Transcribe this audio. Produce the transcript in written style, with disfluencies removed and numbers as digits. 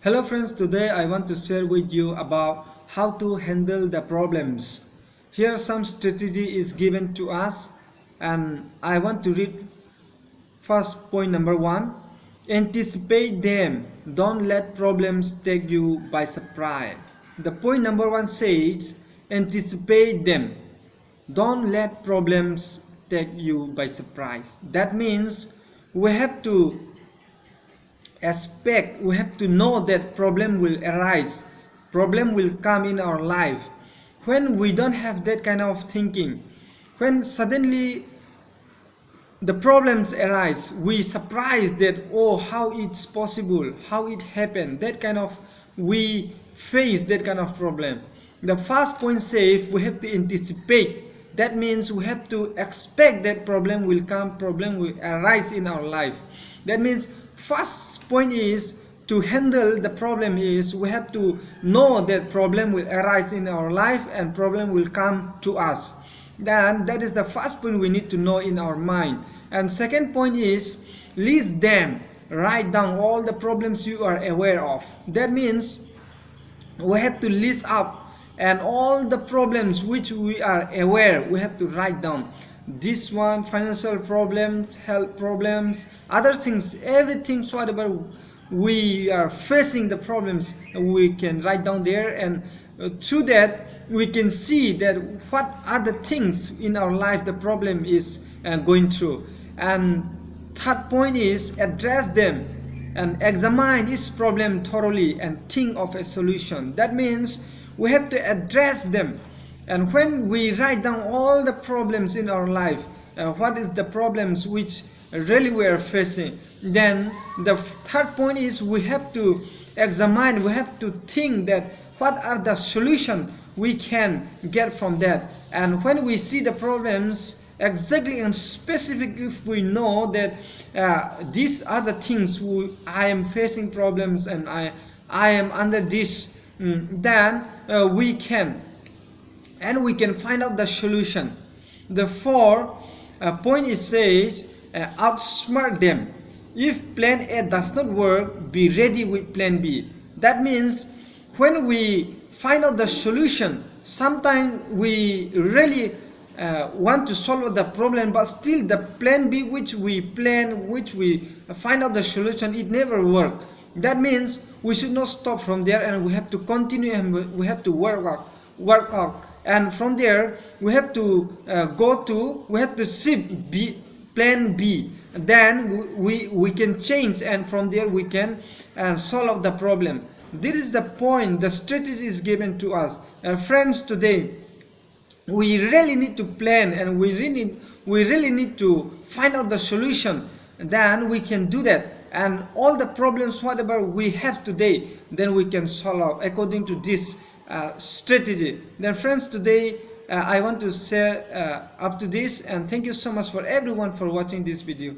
Hello friends, today I want to share with you about how to handle the problems. Here some strategy is given to us and I want to read first point number 1. Anticipate them. Don't let problems take you by surprise. The point number 1 says anticipate them. Don't let problems take you by surprise. That means we have to we have to know that problem will arise, problem will come in our life. When we don't have that kind of thinking, when suddenly the problems arise, we surprised that, oh, how it's possible, how it happened, that kind of, we face that kind of problem. The first point says we have to anticipate. That means we have to expect that problem will come, problem will arise in our life. That means first point is to handle the problem is we have to know that problem will arise in our life and problem will come to us. Then that is the first point we need to know in our mind. And second point is list them. Write down all the problems you are aware of. That means we have to list up and all the problems which we are aware, we have to write down. This one, financial problems, health problems, other things, everything, whatever we are facing the problems, we can write down there, and through that we can see that what are the things in our life the problem is going through. And third point is address them and examine each problem thoroughly and think of a solution. That means we have to address them. And when we write down all the problems in our life, what is the problems which really we are facing, then the third point is we have to examine, we have to think that what are the solutions we can get from that. And when we see the problems exactly and specific, if we know that these are the things I am facing problems and I am under this, then we can find out the solution. The fourth point is says outsmart them. If plan A does not work, be ready with plan B. That means when we find out the solution, sometimes we really want to solve the problem, but still the plan B which we find out the solution, it never worked. That means we should not stop from there and we have to continue and we have to work out. And from there we have to we have to shift plan B. Then we can change, and from there we can solve the problem. This is the point. The strategy is given to us. Friends, today we really need to plan and we really need to find out the solution. Then we can do that, and all the problems whatever we have today, then we can solve according to this strategy. Then friends, today I want to share up to this, and thank you so much for everyone for watching this video.